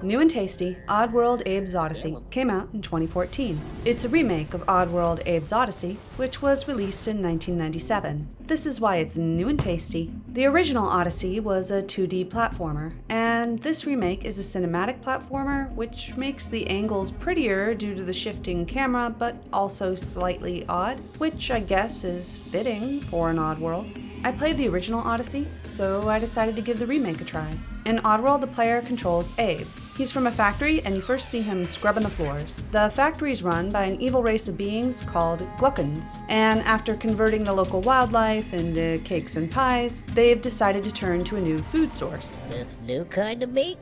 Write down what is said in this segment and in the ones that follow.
New and tasty, Oddworld Abe's Oddysey came out in 2014. It's a remake of Oddworld Abe's Oddysey, which was released in 1997. This is why it's new and tasty. The original Oddysey was a 2D platformer, and this remake is a cinematic platformer, which makes the angles prettier due to the shifting camera, but also slightly odd, which I guess is fitting for an Oddworld. I played the original Oddysey, so I decided to give the remake a try. In Oddworld, the player controls Abe. He's from a factory, and you first see him scrubbing the floors. The factory is run by an evil race of beings called Mudokons, and after converting the local wildlife into cakes and pies, they've decided to turn to a new food source. This new kind of meat?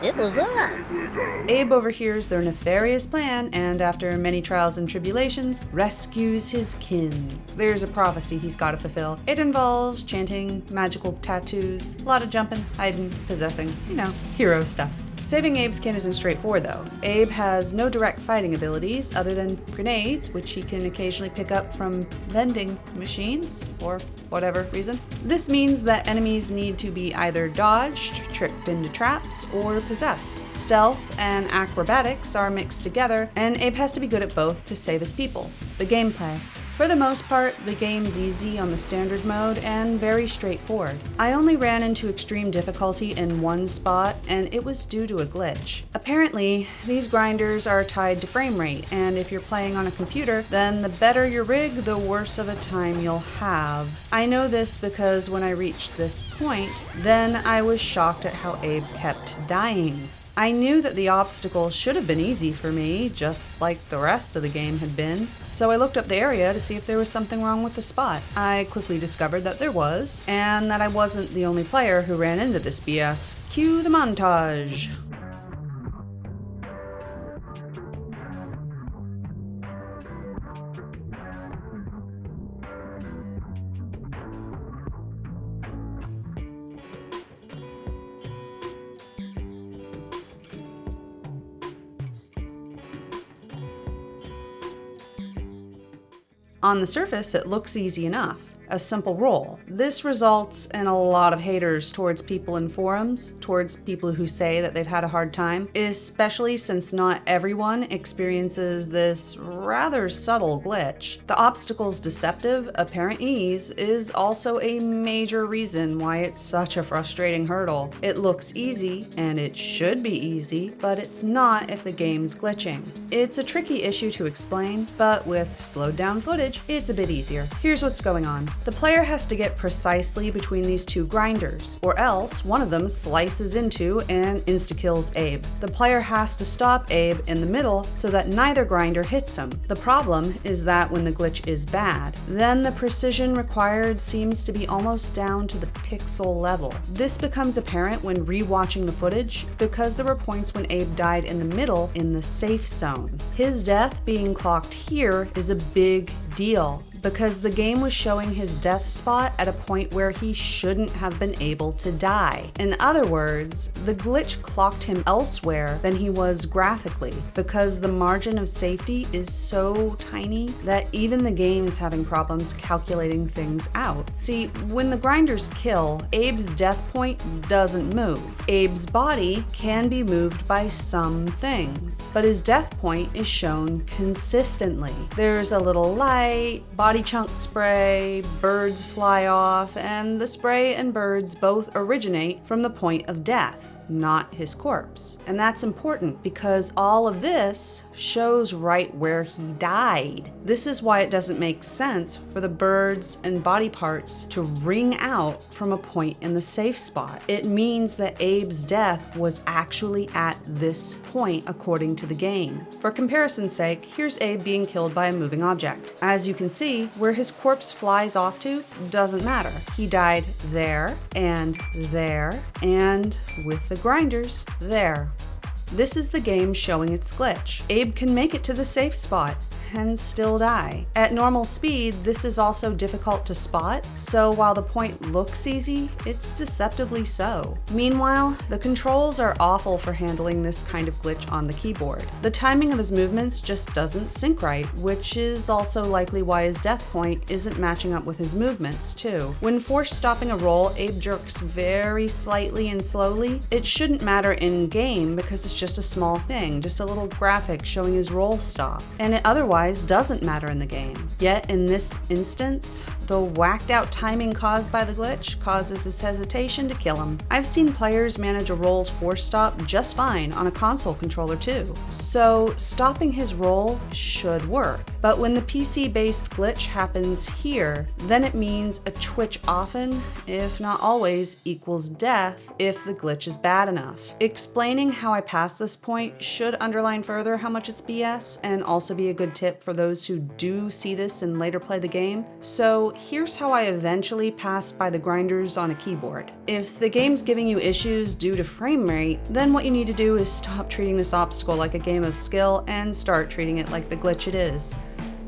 It was us! Abe overhears their nefarious plan and, after many trials and tribulations, rescues his kin. There's a prophecy he's got to fulfill. It involves chanting, magical tattoos, a lot of jumping, hiding, possessing, hero stuff. Saving Abe's kin isn't straightforward though. Abe has no direct fighting abilities other than grenades, which he can occasionally pick up from vending machines for whatever reason. This means that enemies need to be either dodged, tricked into traps, or possessed. Stealth and acrobatics are mixed together, and Abe has to be good at both to save his people. The gameplay. For the most part, the game's easy on the standard mode and very straightforward. I only ran into extreme difficulty in one spot, and it was due to a glitch. Apparently, these grinders are tied to frame rate, and if you're playing on a computer, then the better your rig, the worse of a time you'll have. I know this because when I reached this point, then I was shocked at how Abe kept dying. I knew that the obstacle should have been easy for me, just like the rest of the game had been, so I looked up the area to see if there was something wrong with the spot. I quickly discovered that there was, and that I wasn't the only player who ran into this BS. Cue the montage! On the surface, it looks easy enough. A simple roll. This results in a lot of haters towards people in forums, towards people who say that they've had a hard time, especially since not everyone experiences this rather subtle glitch. The obstacle's deceptive, apparent ease is also a major reason why it's such a frustrating hurdle. It looks easy, and it should be easy, but it's not if the game's glitching. It's a tricky issue to explain, but with slowed down footage, it's a bit easier. Here's what's going on. The player has to get precisely between these two grinders, or else one of them slices into and insta-kills Abe. The player has to stop Abe in the middle so that neither grinder hits him. The problem is that when the glitch is bad, then the precision required seems to be almost down to the pixel level. This becomes apparent when re-watching the footage because there were points when Abe died in the middle in the safe zone. His death being clocked here is a big deal, because the game was showing his death spot at a point where he shouldn't have been able to die. In other words, the glitch clocked him elsewhere than he was graphically, because the margin of safety is so tiny that even the game is having problems calculating things out. See, when the grinders kill, Abe's death point doesn't move. Abe's body can be moved by some things, but his death point is shown consistently. There's a little light, body chunk spray, birds fly off, and the spray and birds both originate from the point of death, not his corpse. And that's important because all of this shows right where he died. This is why it doesn't make sense for the birds and body parts to ring out from a point in the safe spot. It means that Abe's death was actually at this point according to the game. For comparison's sake, here's Abe being killed by a moving object. As you can see, where his corpse flies off to doesn't matter. He died there, and with the grinders there. This is the game showing its glitch. Abe can make it to the safe spot, and still die. At normal speed, this is also difficult to spot, so while the point looks easy, it's deceptively so. Meanwhile, the controls are awful for handling this kind of glitch on the keyboard. The timing of his movements just doesn't sync right, which is also likely why his death point isn't matching up with his movements, too. When force stopping a roll, Abe jerks very slightly and slowly. It shouldn't matter in-game because it's just a small thing, just a little graphic showing his roll stop, and it otherwise doesn't matter in the game. Yet in this instance, the whacked out timing caused by the glitch causes his hesitation to kill him. I've seen players manage a roll's force stop just fine on a console controller too, so stopping his roll should work. But when the PC-based glitch happens here, then it means a twitch often, if not always, equals death if the glitch is bad enough. Explaining how I passed this point should underline further how much it's BS and also be a good tip for those who do see this and later play the game. So here's how I eventually passed by the grinders on a keyboard. If the game's giving you issues due to frame rate, then what you need to do is stop treating this obstacle like a game of skill and start treating it like the glitch it is.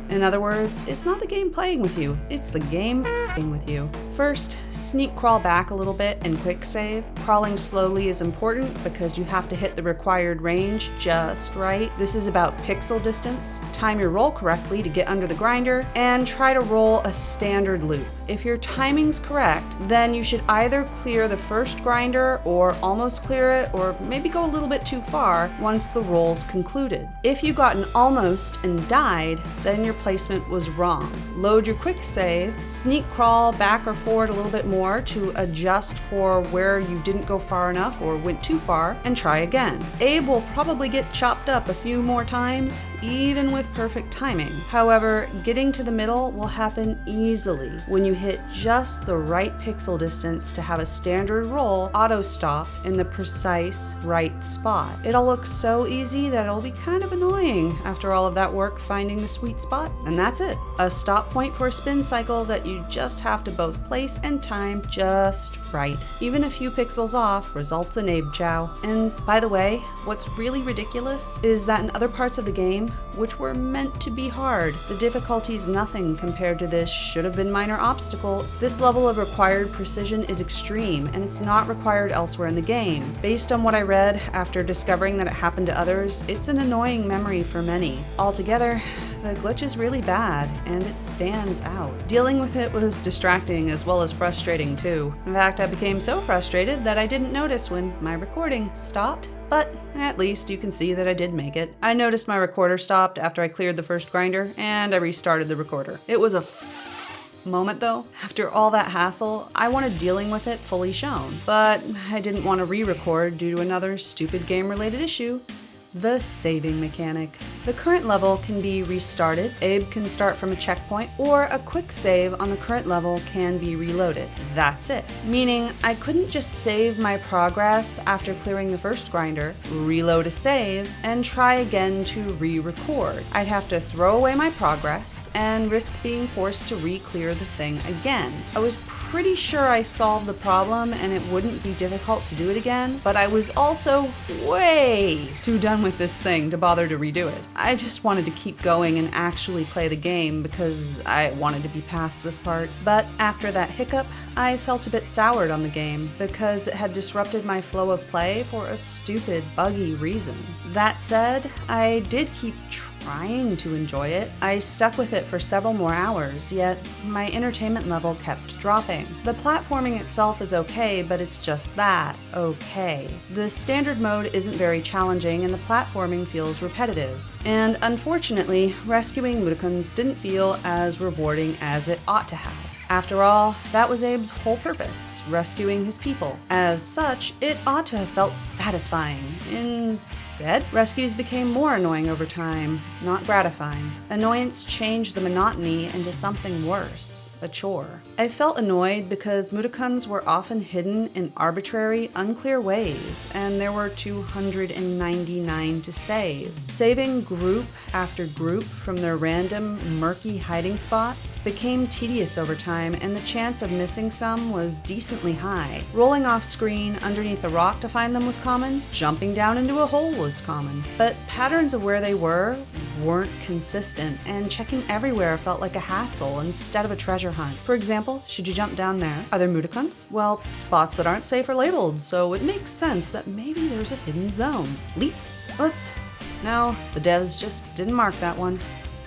In other words, it's not the game playing with you, it's the game playing with you. First, sneak crawl back a little bit and quick save. Crawling slowly is important because you have to hit the required range just right. This is about pixel distance. Time your roll correctly to get under the grinder, and try to roll a standard loop. If your timing's correct, then you should either clear the first grinder or almost clear it, or maybe go a little bit too far once the roll's concluded. If you got an almost and died, then your placement was wrong. Load your quick save, sneak crawl back or forward a little bit more to adjust for where you didn't go far enough or went too far, and try again. Abe will probably get chopped up a few more times, even with perfect timing. However, getting to the middle will happen easily when you hit just the right pixel distance to have a standard roll auto stop in the precise right spot. It'll look so easy that it'll be kind of annoying after all of that work finding the sweet spot, and that's it. A stop point for a spin cycle that you just have to both place and time just right. Even a few pixels off results in Abe Chow. And by the way, what's really ridiculous is that in other parts of the game, which were meant to be hard, the difficulty's nothing compared to this should have been minor obstacle. This level of required precision is extreme, and it's not required elsewhere in the game. Based on what I read after discovering that it happened to others, it's an annoying memory for many. Altogether, the glitch is really bad, and it stands out. Dealing with it was distracting as well as frustrating too. In fact, I became so frustrated that I didn't notice when my recording stopped. But at least you can see that I did make it. I noticed my recorder stopped after I cleared the first grinder, and I restarted the recorder. It was a moment though. After all that hassle, I wanted dealing with it fully shown. But I didn't want to re-record due to another stupid game-related issue. The saving mechanic. The current level can be restarted, Abe can start from a checkpoint, or a quick save on the current level can be reloaded. That's it. Meaning I couldn't just save my progress after clearing the first grinder, reload a save, and try again to re-record. I'd have to throw away my progress and risk being forced to re-clear the thing again. I was pretty sure I solved the problem and it wouldn't be difficult to do it again, but I was also way too done with this thing to bother to redo it. I just wanted to keep going and actually play the game because I wanted to be past this part. But after that hiccup, I felt a bit soured on the game because it had disrupted my flow of play for a stupid, buggy reason. That said, I did keep trying to enjoy it. I stuck with it for several more hours, yet my entertainment level kept dropping. The platforming itself is okay, but it's just that, okay. The standard mode isn't very challenging and the platforming feels repetitive. And unfortunately, rescuing Mudokons didn't feel as rewarding as it ought to have. After all, that was Abe's whole purpose, rescuing his people. As such, it ought to have felt satisfying. Instead, rescues became more annoying over time, not gratifying. Annoyance changed the monotony into something worse. A chore. I felt annoyed because Mudokons were often hidden in arbitrary, unclear ways, and there were 299 to save. Saving group after group from their random, murky hiding spots became tedious over time, and the chance of missing some was decently high. Rolling off screen underneath a rock to find them was common, jumping down into a hole was common, but patterns of where they were weren't consistent, and checking everywhere felt like a hassle instead of a treasure hunt. For example, should you jump down there? Are there Mudokons? Well, spots that aren't safe are labeled, so it makes sense that maybe there's a hidden zone. Leap? Oops. No, the devs just didn't mark that one.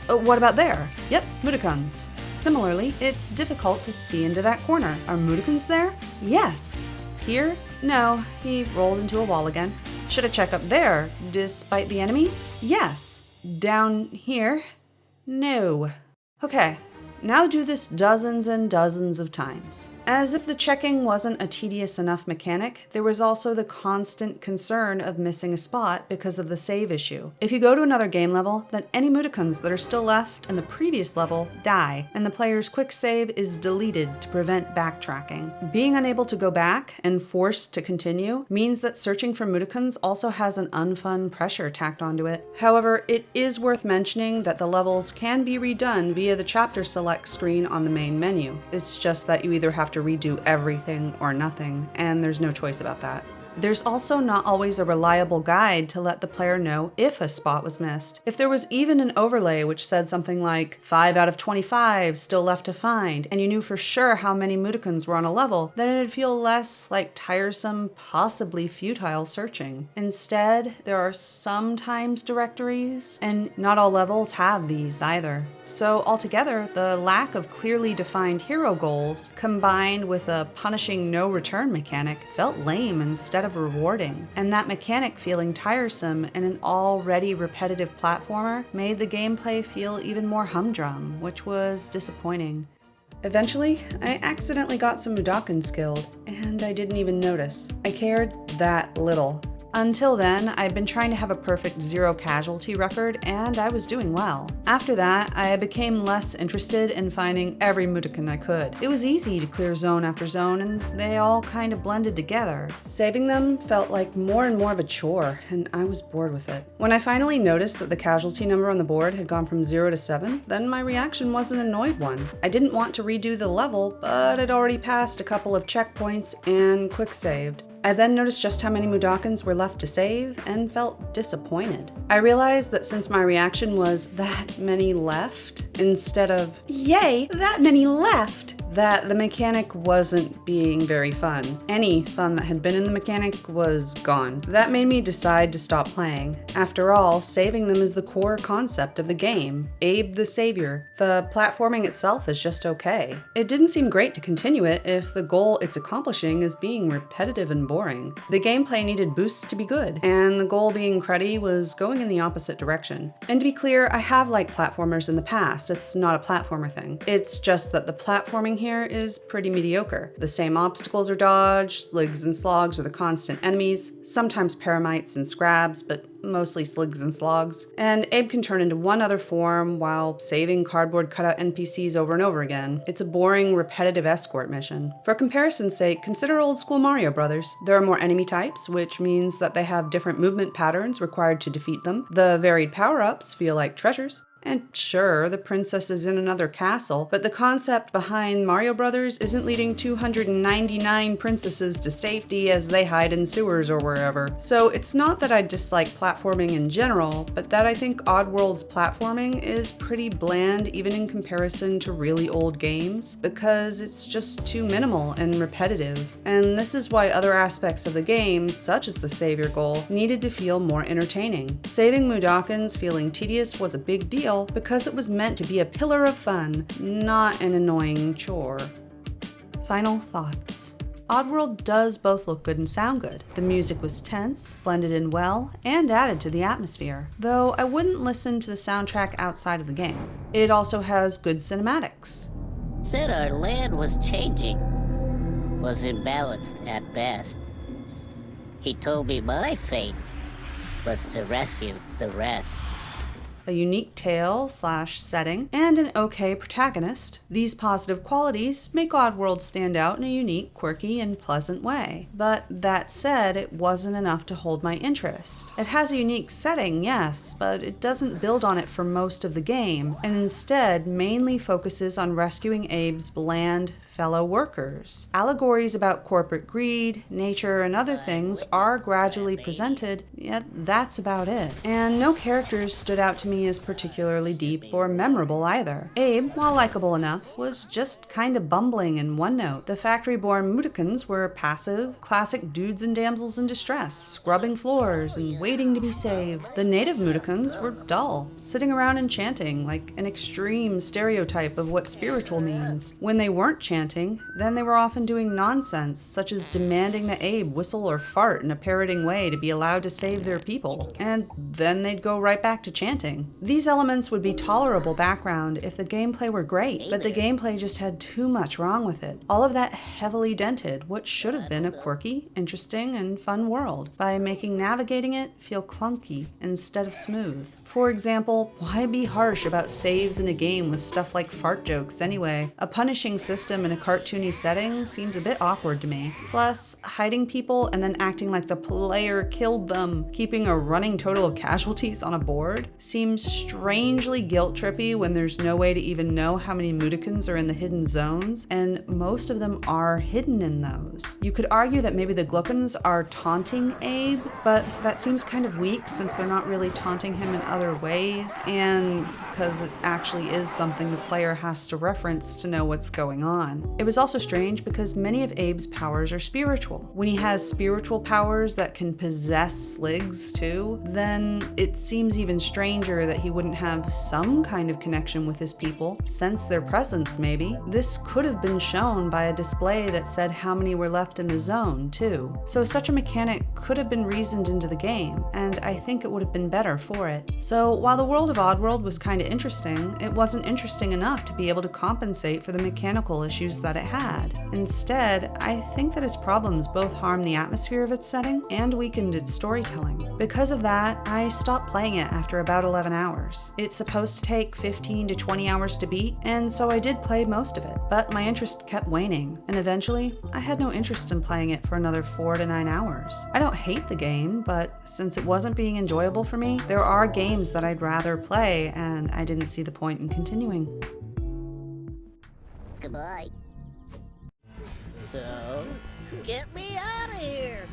What about there? Yep, Mudokons. Similarly, it's difficult to see into that corner. Are Mudokons there? Yes. Here? No, he rolled into a wall again. Should I check up there, despite the enemy? Yes. Down here? No. Okay, now do this dozens and dozens of times. As if the checking wasn't a tedious enough mechanic, there was also the constant concern of missing a spot because of the save issue. If you go to another game level, then any Mudokons that are still left in the previous level die, and the player's quick save is deleted to prevent backtracking. Being unable to go back and forced to continue means that searching for Mudokons also has an unfun pressure tacked onto it. However, it is worth mentioning that the levels can be redone via the chapter select screen on the main menu. It's just that you either have to redo everything or nothing, and there's no choice about that. There's also not always a reliable guide to let the player know if a spot was missed. If there was even an overlay which said something like 5 out of 25 still left to find, and you knew for sure how many Mudokons were on a level, then it'd feel less like tiresome, possibly futile searching. Instead, there are sometimes directories, and not all levels have these either. So altogether, the lack of clearly defined hero goals, combined with a punishing no return mechanic, felt lame instead of rewarding, and that mechanic feeling tiresome in an already repetitive platformer made the gameplay feel even more humdrum, which was disappointing. Eventually, I accidentally got some Mudokons killed, and I didn't even notice. I cared that little. Until then, I'd been trying to have a perfect zero casualty record, and I was doing well. After that, I became less interested in finding every Mudokon I could. It was easy to clear zone after zone, and they all kind of blended together. Saving them felt like more and more of a chore, and I was bored with it. When I finally noticed that the casualty number on the board had gone from 0 to 7, then my reaction was an annoyed one. I didn't want to redo the level, but I'd already passed a couple of checkpoints and quick saved. I then noticed just how many Mudokons were left to save and felt disappointed. I realized that since my reaction was that many left, instead of yay, that many left, that the mechanic wasn't being very fun. Any fun that had been in the mechanic was gone. That made me decide to stop playing. After all, saving them is the core concept of the game. Abe the Savior. The platforming itself is just okay. It didn't seem great to continue it if the goal it's accomplishing is being repetitive and boring. The gameplay needed boosts to be good, and the goal being cruddy was going in the opposite direction. And to be clear, I have liked platformers in the past. It's not a platformer thing. It's just that the platforming here is pretty mediocre. The same obstacles are dodged, sligs and slogs are the constant enemies, sometimes paramites and scrabs, but mostly sligs and slogs. And Abe can turn into one other form while saving cardboard cutout NPCs over and over again. It's a boring, repetitive escort mission. For comparison's sake, consider old school Mario Brothers. There are more enemy types, which means that they have different movement patterns required to defeat them. The varied power-ups feel like treasures. And sure, the princess is in another castle, but the concept behind Mario Brothers isn't leading 299 princesses to safety as they hide in sewers or wherever. So it's not that I dislike platforming in general, but that I think Oddworld's platforming is pretty bland even in comparison to really old games, because it's just too minimal and repetitive. And this is why other aspects of the game, such as the savior goal, needed to feel more entertaining. Saving Moo-Dawkins feeling tedious was a big deal, because it was meant to be a pillar of fun, not an annoying chore. Final thoughts. Oddworld does both look good and sound good. The music was tense, blended in well, and added to the atmosphere, though I wouldn't listen to the soundtrack outside of the game. It also has good cinematics. Said our land was changing. Was imbalanced at best. He told me my fate was to rescue the rest. A unique tale/setting, and an okay protagonist. These positive qualities make Oddworld stand out in a unique, quirky, and pleasant way. But that said, it wasn't enough to hold my interest. It has a unique setting, yes, but it doesn't build on it for most of the game, and instead mainly focuses on rescuing Abe's bland, fellow workers. Allegories about corporate greed, nature, and other things are gradually presented, yet that's about it. And no characters stood out to me as particularly deep or memorable either. Abe, while likable enough, was just kinda bumbling in one note. The factory-born Mudokons were passive, classic dudes and damsels in distress, scrubbing floors and waiting to be saved. The native Mudokons were dull, sitting around and chanting, like an extreme stereotype of what spiritual means. When they weren't chanting, then they were often doing nonsense, such as demanding that Abe whistle or fart in a parroting way to be allowed to save their people, and then they'd go right back to chanting. These elements would be tolerable background if the gameplay were great, but the gameplay just had too much wrong with it. All of that heavily dented what should have been a quirky, interesting, and fun world by making navigating it feel clunky instead of smooth. For example, why be harsh about saves in a game with stuff like fart jokes anyway? A punishing system in a cartoony setting seems a bit awkward to me. Plus, hiding people and then acting like the player killed them, keeping a running total of casualties on a board, seems strangely guilt-trippy when there's no way to even know how many Mudokons are in the hidden zones, and most of them are hidden in those. You could argue that maybe the Gluckons are taunting Abe, but that seems kind of weak since they're not really taunting him in other ways, and because it actually is something the player has to reference to know what's going on. It was also strange because many of Abe's powers are spiritual. When he has spiritual powers that can possess sligs too, then it seems even stranger that he wouldn't have some kind of connection with his people, sense their presence maybe. This could have been shown by a display that said how many were left in the zone too. So such a mechanic could have been reasoned into the game, and I think it would have been better for it. So while the world of Oddworld was kinda interesting, it wasn't interesting enough to be able to compensate for the mechanical issues that it had. Instead, I think that its problems both harmed the atmosphere of its setting and weakened its storytelling. Because of that, I stopped playing it after about 11 hours. It's supposed to take 15 to 20 hours to beat, and so I did play most of it, but my interest kept waning, and eventually, I had no interest in playing it for another 4 to 9 hours. I don't hate the game, but since it wasn't being enjoyable for me, there are games that I'd rather play, and I didn't see the point in continuing. Goodbye. So, get me out of here.